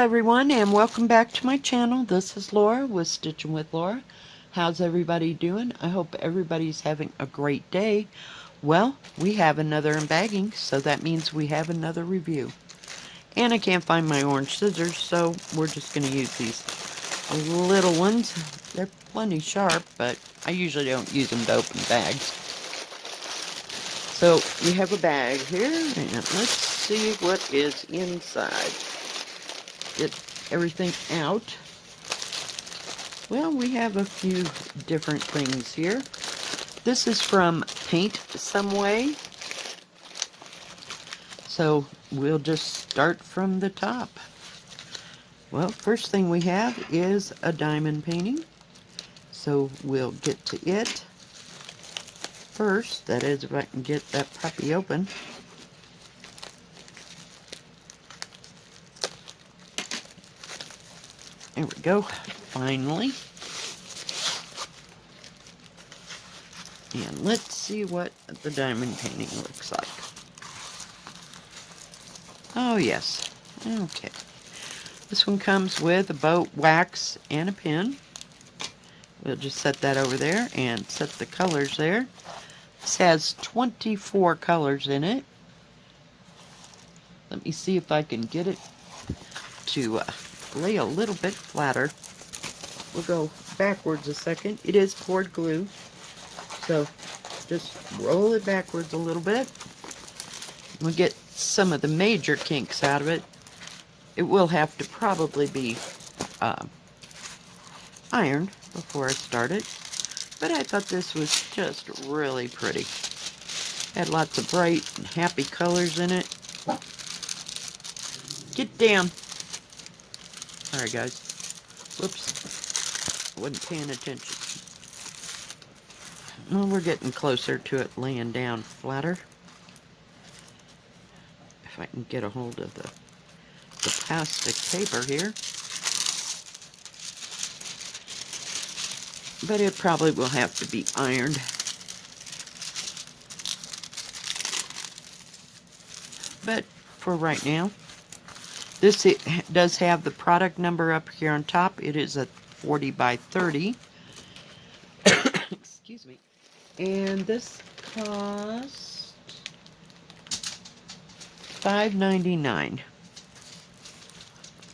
everyone, and welcome back to my channel. This is Laura with Stitching with Laura. How's everybody doing? I hope everybody's having a great day. Well, we have another embagging, so that means we have another review. And I can't find my orange scissors, so we're just going to use these little ones. They're plenty sharp, but I usually don't use them to open bags. So we have a bag here, and let's see what is inside. Get everything out. Well, we have a few different things here. This is from PaintSomeWay. So we'll just start from the top. Well, first thing we have is a diamond painting. So we'll get to it first. That is, if I can get that puppy open. There we go, finally. And let's see what the diamond painting looks like. Oh yes, okay. This one comes with a boat, wax, and a pin. We'll just set that over there and set the colors there. This has 24 colors in it. Let me see if I can get it to lay a little bit flatter. We'll go backwards a second. It is poured glue, so just roll it backwards a little bit. We'll get some of the major kinks out of it. It will have to probably be ironed before I start it, but I thought this was just really pretty. Had lots of bright and happy colors in it. Get down. Sorry guys. Whoops. I wasn't paying attention. Well, we're getting closer to it laying down flatter. If I can get a hold of the plastic paper here. But it probably will have to be ironed. But for right now, this does have the product number up here on top. It is a 40 by 30. Excuse me. And this cost $5.99.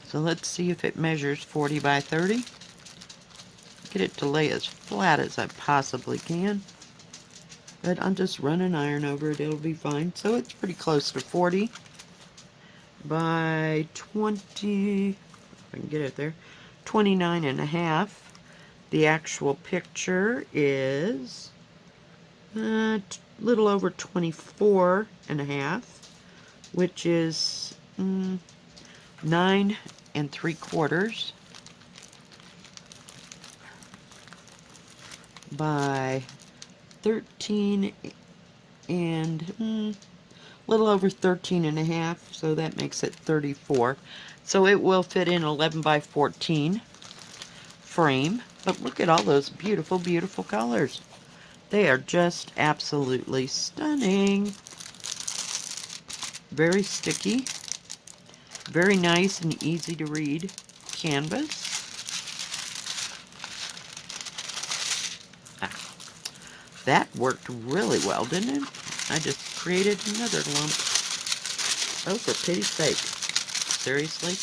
So let's see if it measures 40 by 30. Get it to lay as flat as I possibly can. But I'll just run an iron over it. It'll be fine. So it's pretty close to 40 by 20, if I can get it there, 29 and a half. The actual picture is a little over 24 and a half, which is 9 3/4 by 13 and little over 13 and a half, so that makes it 34. So it will fit in 11 by 14 frame. But look at all those beautiful, beautiful colors. They are just absolutely stunning. Very sticky. Very nice and easy to read canvas. That worked really well, didn't it? I just created another lump. Oh, for pity's sake. Seriously?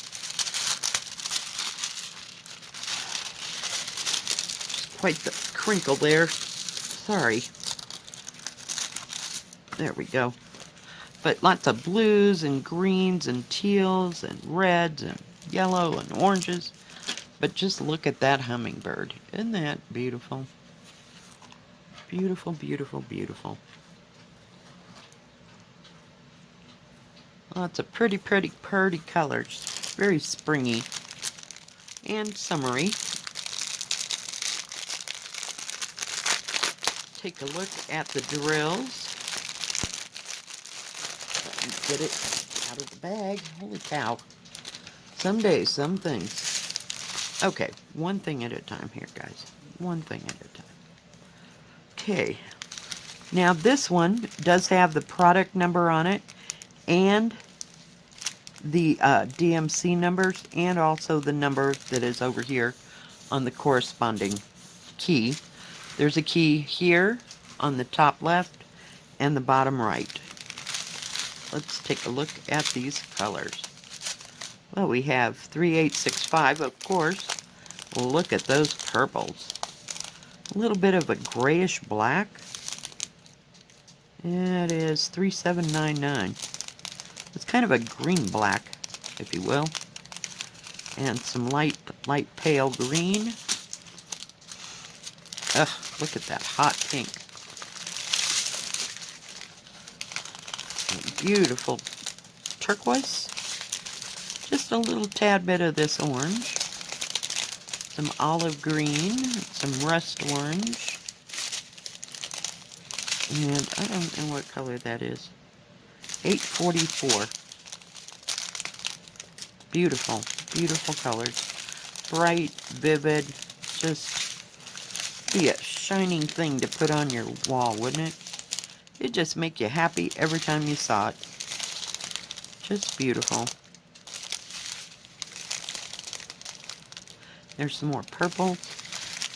Just quite the crinkle there. Sorry. There we go. But lots of blues and greens and teals and reds and yellow and oranges. But just look at that hummingbird. Isn't that beautiful? Beautiful, beautiful, beautiful. Lots of pretty, pretty, pretty colors. Very springy and summery. Take a look at the drills. Get it out of the bag. Holy cow. Some days, some things. Okay, one thing at a time here, guys. One thing at a time. Okay, now this one does have the product number on it and the DMC numbers and also the number that is over here on the corresponding key. There's a key here on the top left and the bottom right. Let's take a look at these colors. Well, we have 3865, of course. Look at those purples. A little bit of a grayish black. It is 3799. It's kind of a green black, if you will. And some light pale green. Ugh, look at that hot pink. Beautiful turquoise. Just a little tad bit of this orange. Some olive green. Some rust orange. And I don't know what color that is. 844. Beautiful, beautiful colors. Bright, vivid. Just be a shining thing to put on your wall, wouldn't it? It'd just make you happy every time you saw it. Just beautiful. There's some more purple.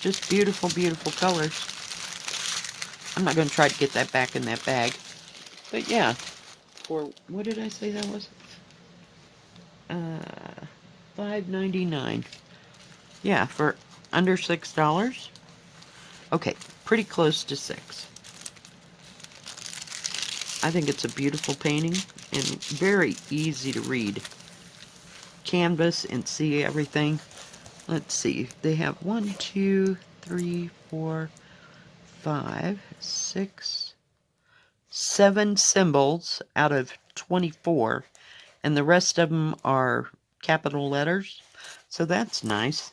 Just beautiful, beautiful colors. I'm not going to try to get that back in that bag. But yeah, for, what did I say that was? $5.99. Yeah, for under $6. Okay, pretty close to $6. I think it's a beautiful painting and very easy to read. Canvas and see everything. Let's see, they have 1, 2, 3, 4, 5, 6, 7 symbols out of 24, and the rest of them are capital letters, so that's nice.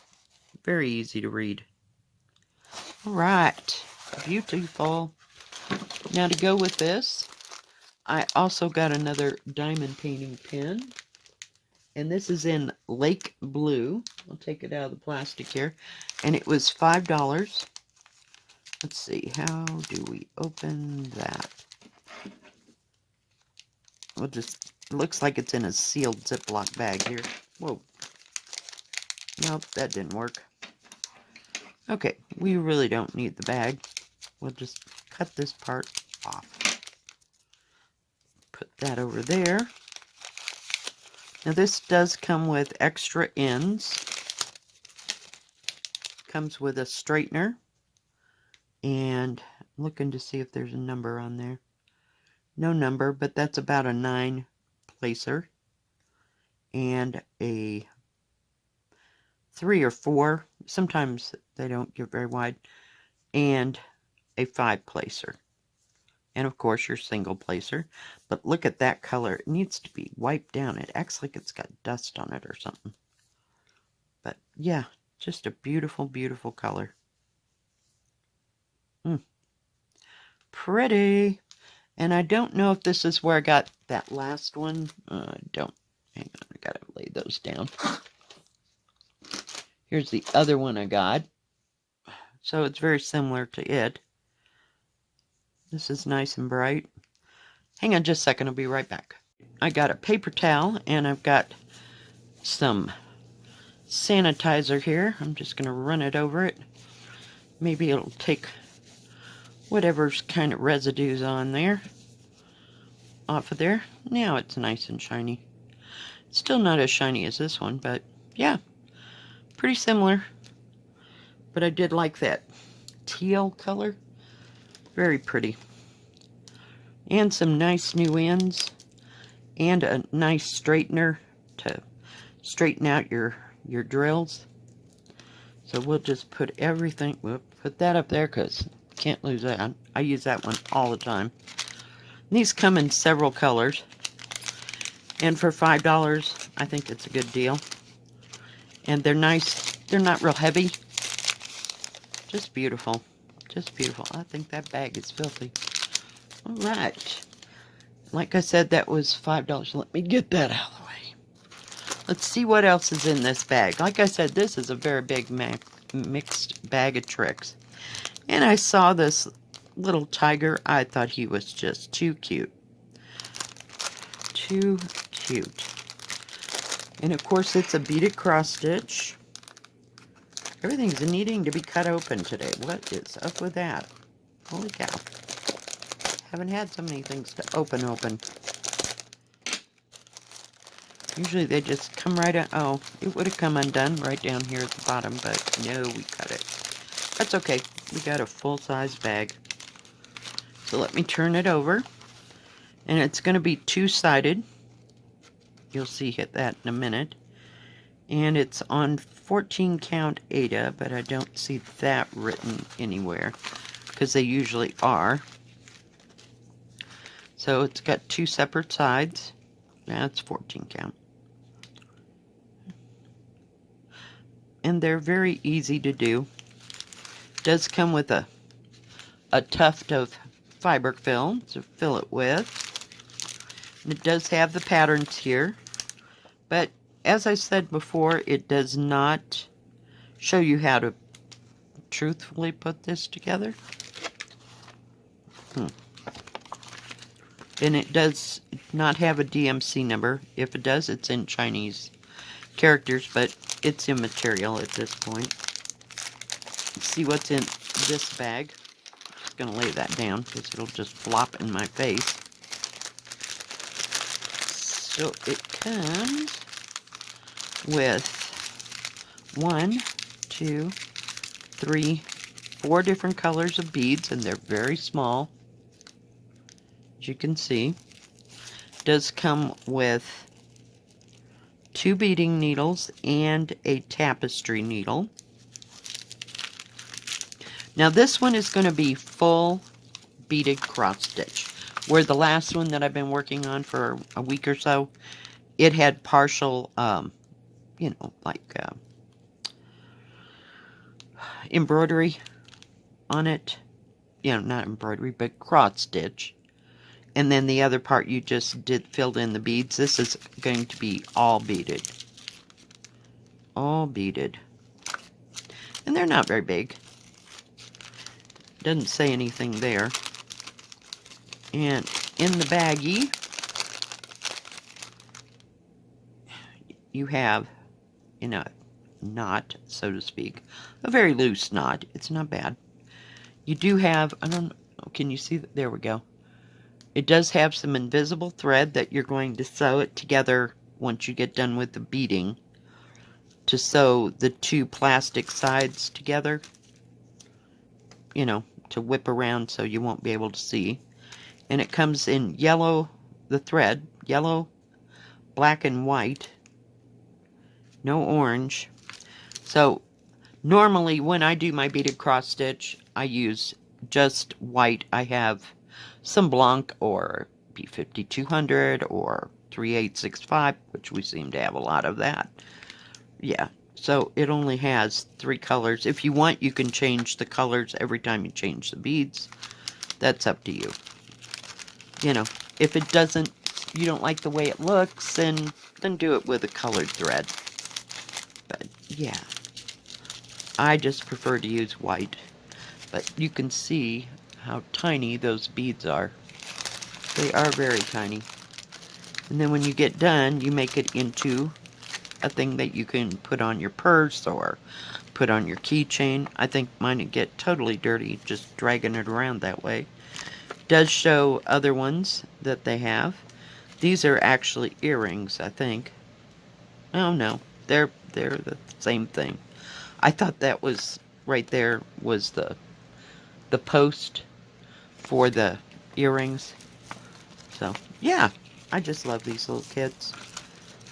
Very easy to read. Alright, beautiful. Now to go with this, I also got another diamond painting pen, and this is in Lake Blue. I'll take it out of the plastic here, and it was $5. Let's see, how do we open that? We'll just, it looks like it's in a sealed Ziploc bag here. Whoa. Nope, that didn't work. Okay, we really don't need the bag. We'll just cut this part off. Put that over there. Now this does come with extra ends. Comes with a straightener. And I'm looking to see if there's a number on there. No number, but that's about a 9 placer. And a 3 or 4. Sometimes they don't get very wide. And a 5 placer. And of course your single placer. But look at that color. It needs to be wiped down. It acts like it's got dust on it or something. But yeah, just a beautiful, beautiful color. Pretty. And I don't know if this is where I got that last one. I don't. Hang on, I gotta lay those down. Here's the other one I got. So it's very similar to it. This is nice and bright. Hang on just a second, I'll be right back. I got a paper towel and I've got some sanitizer here. I'm just going to run it over it. Maybe it'll take whatever's kind of residues on there off of there. Now it's nice and shiny. Still not as shiny as this one, but yeah, pretty similar. But I did like that teal color. Very pretty. And some nice new ends. And a nice straightener to straighten out your drills. So we'll just put everything, put that up there because can't lose that. I use that one all the time. These come in several colors. And for $5, I think it's a good deal. And they're nice. They're not real heavy. Just beautiful. Just beautiful. I think that bag is filthy. All right. Like I said, that was $5. Let me get that out of the way. Let's see what else is in this bag. Like I said, this is a very big mixed bag of tricks. And I saw this little tiger. I thought he was just too cute. Too cute. And of course it's a beaded cross stitch. Everything's needing to be cut open today. What is up with that? Holy cow. Haven't had so many things to open. Usually they just come right out. Oh, it would have come undone right down here at the bottom, but no, we cut it. That's okay. We got a full-size bag. So let me turn it over. And it's going to be two-sided. You'll see that in a minute. And it's on 14 count Ada, but I don't see that written anywhere, because they usually are. So it's got two separate sides. That's 14 count. And they're very easy to do. Does come with a tuft of fiber film to fill it with. And it does have the patterns here, but as I said before, it does not show you how to truthfully put this together. And it does not have a DMC number. If it does, it's in Chinese characters, but it's immaterial at this point. Let's see what's in this bag. I'm just going to lay that down because it'll just flop in my face. So it comes with 4 different colors of beads, and they're very small, as you can see. It does come with 2 beading needles and a tapestry needle. Now this one is going to be full beaded cross stitch, where the last one that I've been working on for a week or so, it had partial, you know, like embroidery on it. You know, not embroidery, but cross stitch. And then the other part you just filled in the beads. This is going to be all beaded. All beaded. And they're not very big. Doesn't say anything there. And in the baggie, you have, in a knot, so to speak, a very loose knot. It's not bad. You do have, I don't know, can you see that? There we go. It does have some invisible thread that you're going to sew it together once you get done with the beading, to sew the 2 plastic sides together, you know, to whip around so you won't be able to see. And it comes in yellow, the thread, yellow, black, and white. No orange. So normally when I do my beaded cross stitch, I use just white. I have some Blanc or P5200 or 3865, which we seem to have a lot of that. Yeah, so it only has 3 colors. If you want, you can change the colors every time you change the beads. That's up to you. You know, if it doesn't, you don't like the way it looks, then do it with a colored thread. But yeah, I just prefer to use white. But you can see how tiny those beads are. They are very tiny. And then when you get done, you make it into a thing that you can put on your purse or put on your keychain. I think mine would get totally dirty just dragging it around that way. Does show other ones that they have. These are actually earrings, I think. Oh no, they're the same thing. I thought that was right there was the post for the earrings. So yeah, I just love these little kits.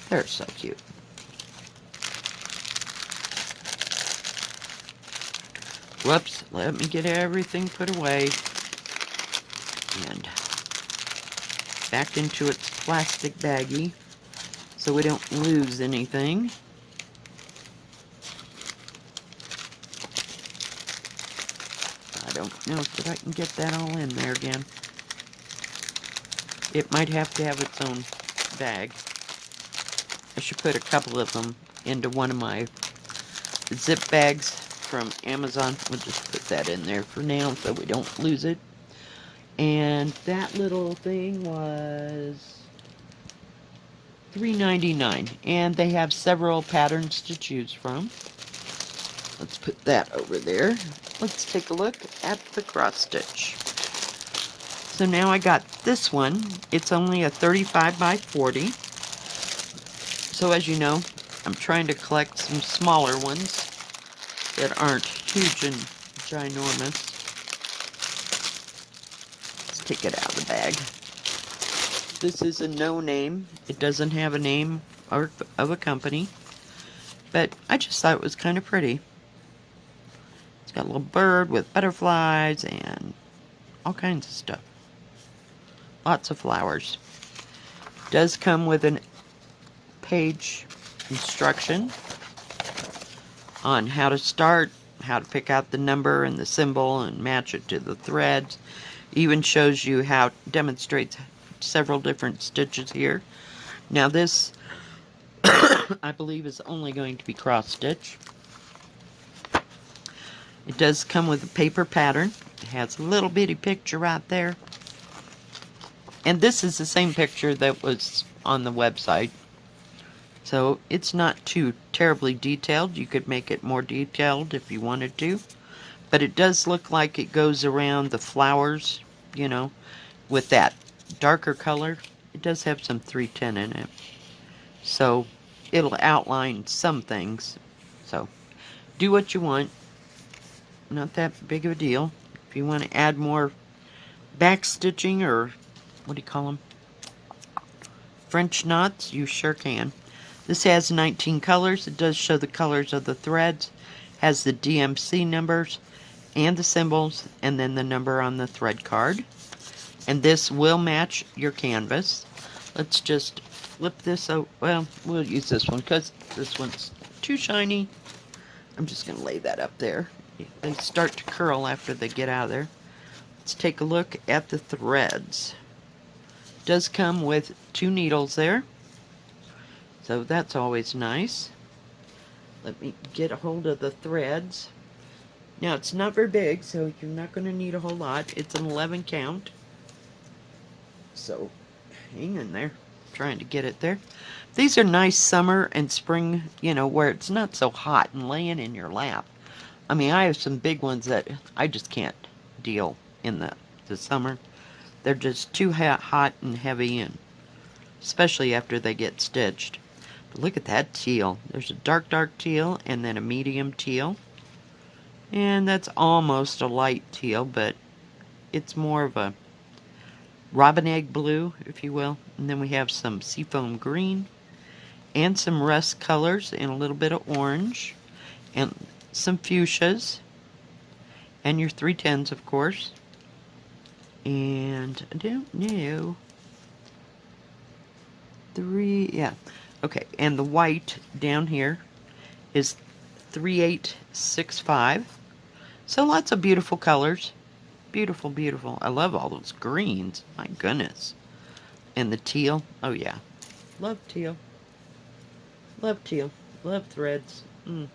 They're so cute. Whoops, let me get everything put away. And back into its plastic baggie so we don't lose anything. I don't know if I can get that all in there again. It might have to have its own bag. I should put a couple of them into one of my zip bags from Amazon. We'll just put that in there for now so we don't lose it. And that little thing was $3.99, and they have several patterns to choose from. Let's put that over there. Let's take a look at the cross stitch. So now I got this one. It's only a 35 by 40. So as you know, I'm trying to collect some smaller ones that aren't huge and ginormous. Let's take it out of the bag. This is a no name. It doesn't have a name or of a company, but I just thought it was kind of pretty. It's got a little bird with butterflies and all kinds of stuff. Lots of flowers. Does come with an page instruction on how to start, how to pick out the number and the symbol and match it to the threads. Even shows you how, demonstrates several different stitches here. Now this, I believe, is only going to be cross stitch. It does come with a paper pattern. It has a little bitty picture right there. And this is the same picture that was on the website. So it's not too terribly detailed. You could make it more detailed if you wanted to. But it does look like it goes around the flowers, you know, with that darker color. It does have some 310 in it. So it'll outline some things. So do what you want. Not that big of a deal. If you want to add more back stitching, or what do you call them? French knots, you sure can. This has 19 colors. It does show the colors of the threads. Has the DMC numbers and the symbols, and then the number on the thread card. And this will match your canvas. Let's just flip this out. Well, we'll use this one because this one's too shiny. I'm just going to lay that up there. They start to curl after they get out of there. Let's take a look at the threads. It does come with 2 needles there, so that's always nice. Let me get a hold of the threads. Now it's not very big, so you're not going to need a whole lot. It's an 11 count, so hang in there. I'm trying to get it there. These are nice summer and spring, you know, where it's not so hot and laying in your lap. I mean, I have some big ones that I just can't deal in the summer. They're just too hot and heavy, and especially after they get stitched. But look at that teal. There's a dark teal and then a medium teal. And that's almost a light teal, but it's more of a robin egg blue, if you will. And then we have some seafoam green and some rust colors and a little bit of orange and some fuchsias and your 310s, of course. And I don't know. Okay, and the white down here is 3865. So lots of beautiful colors. Beautiful, beautiful. I love all those greens. My goodness. And the teal. Oh yeah. Love teal. Love teal. Love threads. And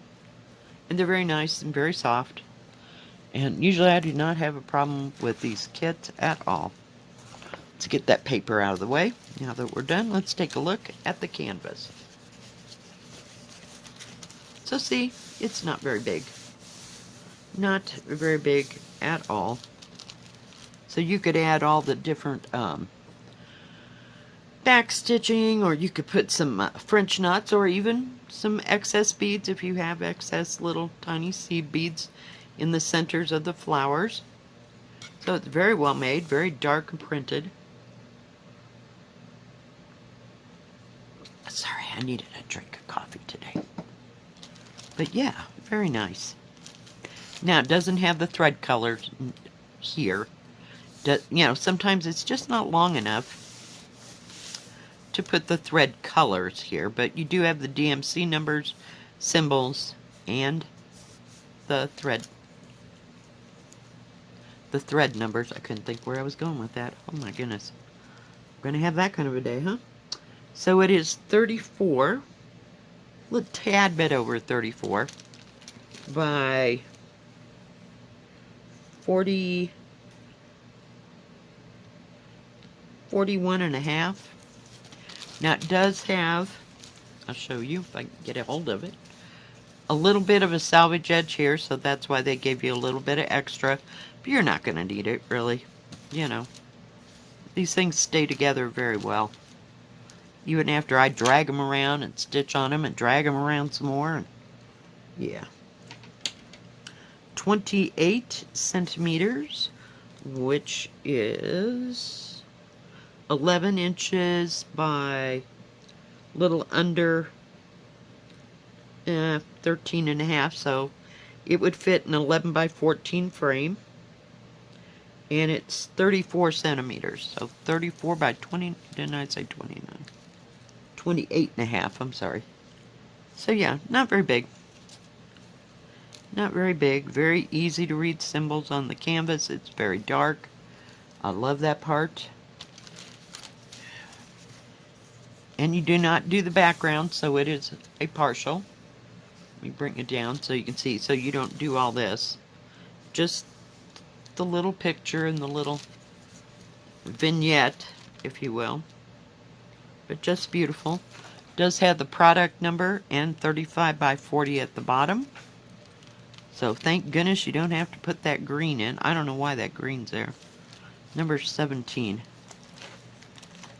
they're very nice and very soft. And usually I do not have a problem with these kits at all. Let's get that paper out of the way. Now that we're done, let's take a look at the canvas. So see, it's not very big. Not very big at all. So you could add all the different back stitching, or you could put some French knots, or even some excess beads if you have excess little tiny seed beads in the centers of the flowers. So it's very well made, very dark and printed. Sorry, I needed a drink of coffee today. But yeah, very nice. Now it doesn't have the thread colors here. You know, sometimes it's just not long enough to put the thread colors here, but you do have the DMC numbers, symbols, and the thread numbers. I couldn't think where I was going with that. Oh my goodness. We're going to have that kind of a day, huh? So it is 34, a little tad bit over 34, by 41 and a half. Now it does have, I'll show you if I can get a hold of it, a little bit of a salvage edge here, so that's why they gave you a little bit of extra, but you're not going to need it, really. You know, these things stay together very well. Even after I drag them around and stitch on them and drag them around some more. And yeah. 28 centimeters, which is 11 inches by a little under 13 and a half, so it would fit an 11 by 14 frame, and it's 34 centimeters, so 34 by 20, didn't I say 29? 28 and a half, I'm sorry. So yeah, not very big. Not very big, very easy to read symbols on the canvas. It's very dark. I love that part. And you do not do the background, so it is a partial. Let me bring it down so you can see. So you don't do all this. Just the little picture and the little vignette, if you will. But just beautiful. Does have the product number and 35 by 40 at the bottom. So thank goodness you don't have to put that green in. I don't know why that green's there. Number 17.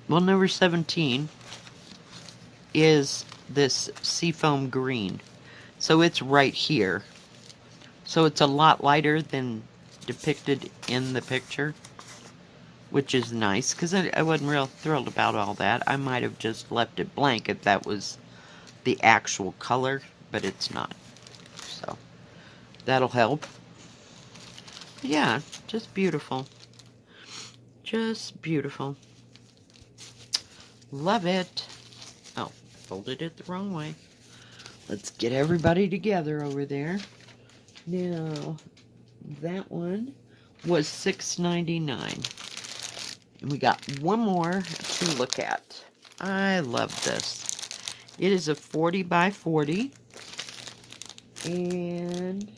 Well, number 17 is this seafoam green. So it's right here. So it's a lot lighter than depicted in the picture, which is nice, because I wasn't real thrilled about all that. I might have just left it blank if that was the actual color, but it's not. So that'll help. Yeah, just beautiful. Just beautiful. Love it. Oh, folded it the wrong way. Let's get everybody together over there. Now, that one was $6.99. And we got one more to look at. I love this. It is a 40 by 40. And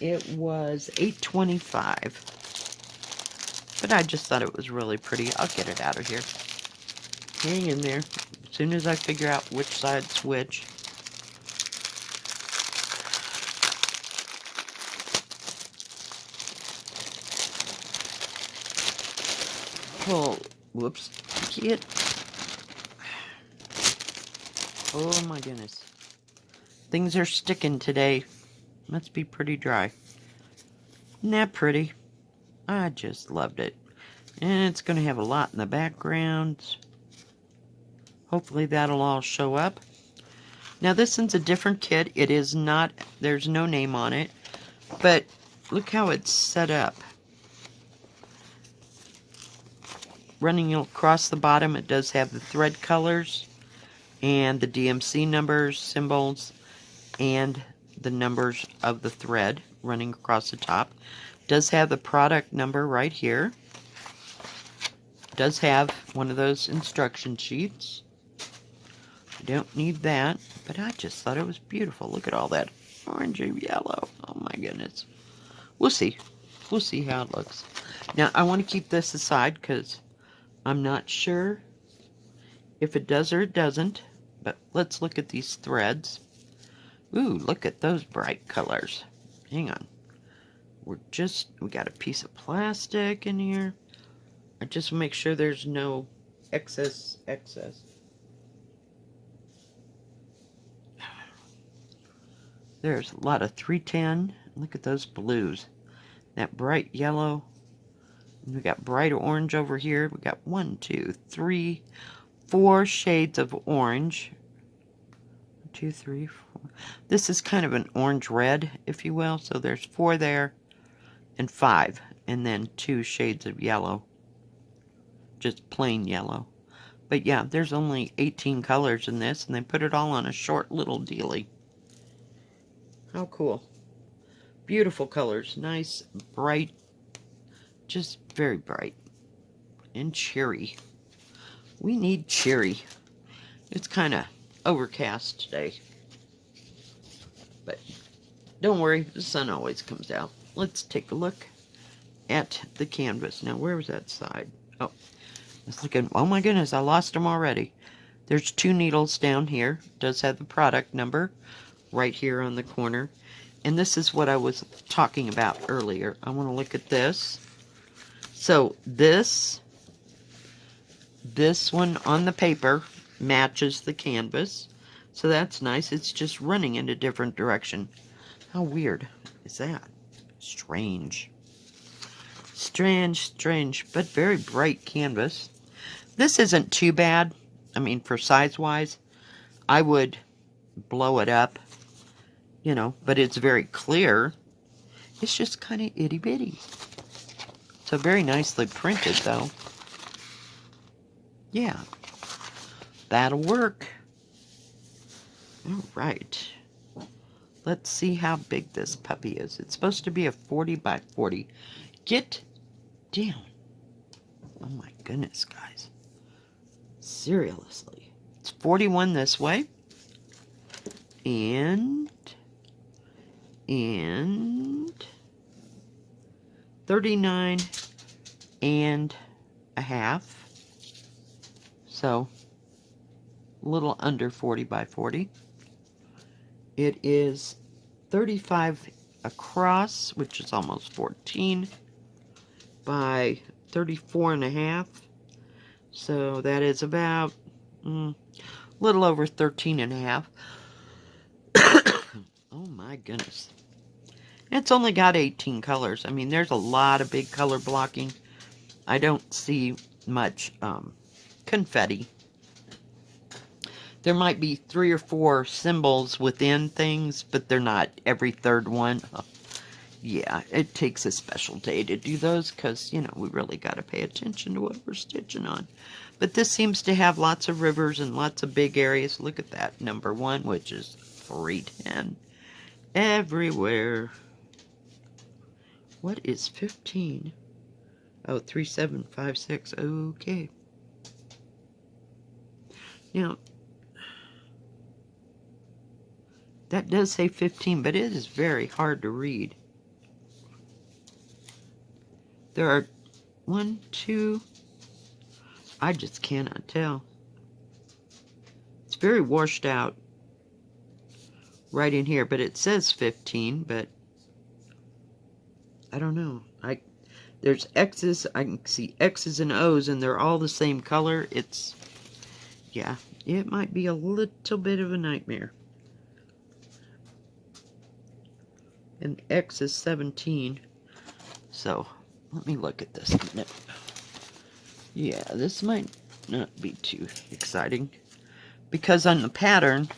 it was $8.25. But I just thought it was really pretty. I'll get it out of here. Hang in there. As soon as I figure out which side's which. Pull. Whoops. Kit. Oh my goodness. Things are sticking today. Must be pretty dry. Isn't that pretty? I just loved it. And it's going to have a lot in the background. Hopefully that'll all show up. Now this one's a different kit. It is not, there's no name on it. But look how it's set up. Running across the bottom, it does have the thread colors and the DMC numbers, symbols, and the numbers of the thread running across the top. Does have the product number right here. Does have one of those instruction sheets. You don't need that, but I just thought it was beautiful. Look at all that orange and yellow. Oh my goodness. We'll see. We'll see how it looks. Now, I want to keep this aside because I'm not sure if it does or it doesn't, but let's look at these threads. Ooh, look at those bright colors. Hang on. We got a piece of plastic in here. I just make sure there's no excess. There's a lot of 310. Look at those blues. That bright yellow. We got bright orange over here. We got 1, 2, 3, 4 shades of orange. 1, 2, 3, 4. This is kind of an orange red, if you will. So there's 4 there and 5. And then 2 shades of yellow. Just plain yellow. But yeah, there's only 18 colors in this. And they put it all on a short little dealie. How cool. Beautiful colors. Nice, bright. Just very bright. And cheery. We need cheery. It's kind of overcast today. But don't worry, the sun always comes out. Let's take a look at the canvas. Now, where was that side? Oh, was looking, oh my goodness, I lost them already. There's 2 needles down here. It does have the product number right here on the corner. And this is what I was talking about earlier. I want to look at this. So this one on the paper matches the canvas. So that's nice. It's just running in a different direction. How weird is that? Strange. Strange, but very bright canvas. This isn't too bad. I mean, for size-wise, I would blow it up, you know, but it's very clear. It's just kind of itty-bitty. So very nicely printed, though. Yeah, that'll work. All right. Let's see how big this puppy is. It's supposed to be a 40 by 40. Get down. Oh my goodness, guys. Seriously. It's 41 this way. And 39 and a half. So, a little under 40 by 40. It is 35 across, which is almost 14, by 34 and a half. So that is about a little over 13 and a half. Oh my goodness. It's only got 18 colors. I mean, there's a lot of big color blocking. I don't see much confetti. There might be 3 or 4 symbols within things, but they're not every third one. Yeah, it takes a special day to do those because, you know, we really got to pay attention to what we're stitching on. But this seems to have lots of rivers and lots of big areas. Look at that, number 1, which is 310. Everywhere. What is 15? Oh, 3756. Okay. Now, that does say 15, but it is very hard to read. There are 1, 2, I just cannot tell. It's very washed out right in here, but it says 15, but I don't know. There's X's, I can see X's and O's, and they're all the same color. It's, yeah, it might be a little bit of a nightmare. And X is 17. So, let me look at this a minute. Yeah, this might not be too exciting. Because on the pattern,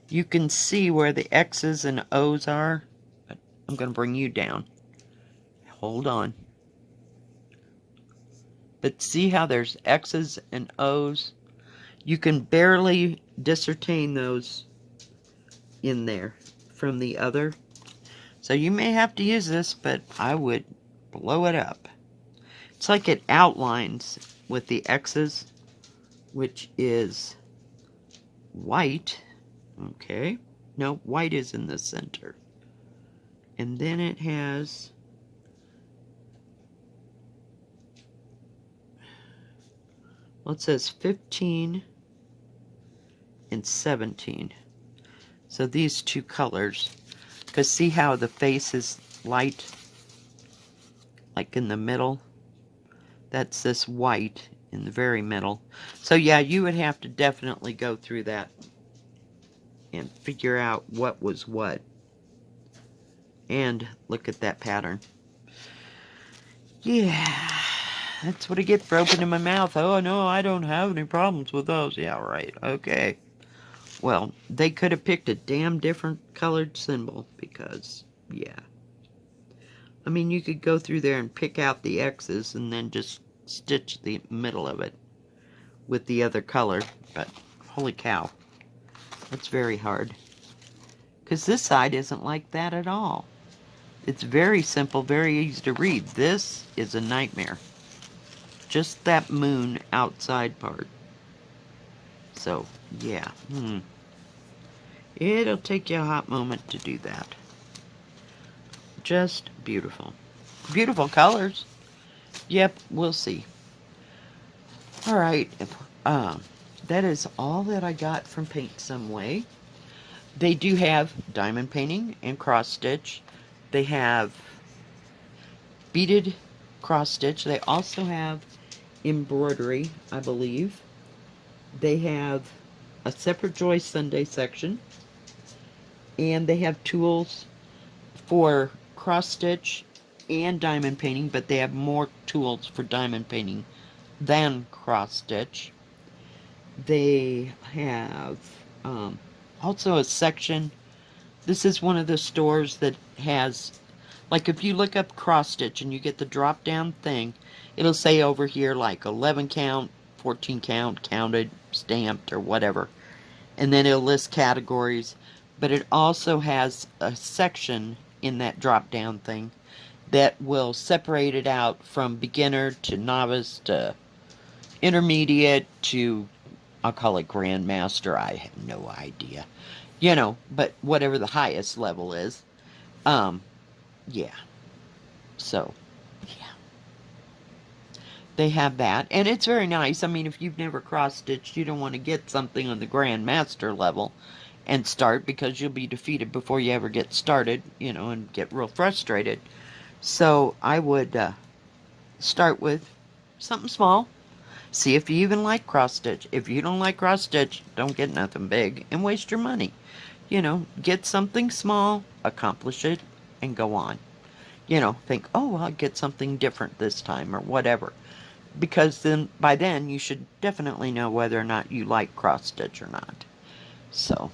you can see where the X's and O's are. But I'm going to bring you down. Hold on. But see how there's X's and O's? You can barely discern those in there from the other. So you may have to use this, but I would blow it up. It's like it outlines with the X's, which is white. Okay. No, white is in the center. And then it has well, it says 15 and 17. So these 2 colors, because see how the face is light, like in the middle? That's this white in the very middle. So yeah, you would have to definitely go through that and figure out what was what. And look at that pattern. Yeah. That's what I get for opening my mouth. Oh, no, I don't have any problems with those. Yeah, right. Okay. Well, they could have picked a damn different colored symbol because, yeah. I mean, you could go through there and pick out the X's and then just stitch the middle of it with the other color. But, holy cow. That's very hard. Because this side isn't like that at all. It's very simple, very easy to read. This is a nightmare. Just that moon outside part. So, yeah. It'll take you a hot moment to do that. Just beautiful. Beautiful colors. Yep, we'll see. Alright, that is all that I got from PaintSomeWay. They do have diamond painting and cross stitch. They have beaded cross stitch. They also have embroidery, I believe. They have a separate Joy Sunday section. And they have tools for cross stitch and diamond painting, but they have more tools for diamond painting than cross stitch. They have also a section. This is one of the stores that has, like, if you look up cross stitch and you get the drop down thing, it'll say over here like 11 count, 14 count, counted, stamped, or whatever. And then it'll list categories. But it also has a section in that drop down thing that will separate it out from beginner to novice to intermediate to, I'll call it grandmaster. I have no idea. You know, but whatever the highest level is. Yeah. So, yeah. They have that. And it's very nice. I mean, if you've never cross-stitched, you don't want to get something on the grandmaster level and start, because you'll be defeated before you ever get started, you know, and get real frustrated. So I would start with something small. See if you even like cross stitch. If you don't like cross stitch, don't get nothing big and waste your money. You know, get something small, accomplish it, and go on. You know, think, oh, I'll get something different this time or whatever. Because then, by then, you should definitely know whether or not you like cross stitch or not. So,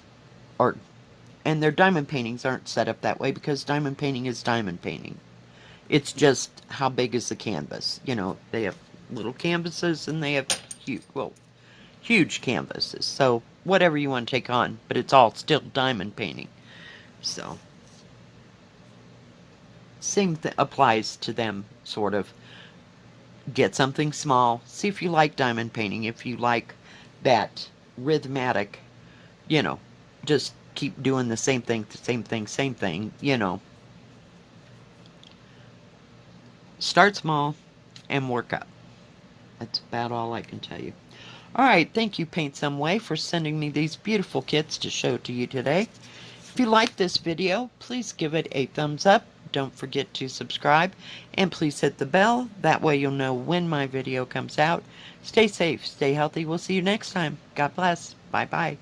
and their diamond paintings aren't set up that way, because diamond painting is diamond painting. It's just how big is the canvas. You know, they have little canvases and they have huge canvases. So whatever you want to take on, but it's all still diamond painting. So same thing applies to them, sort of. Get something small. See if you like diamond painting. If you like that rhythmatic, you know, just keep doing the same thing, same thing, you know. Start small and work up. That's about all I can tell you. Alright, thank you PaintSomeWay for sending me these beautiful kits to show to you today. If you like this video, please give it a thumbs up. Don't forget to subscribe, and please hit the bell. That way you'll know when my video comes out. Stay safe, stay healthy. We'll see you next time. God bless. Bye-bye.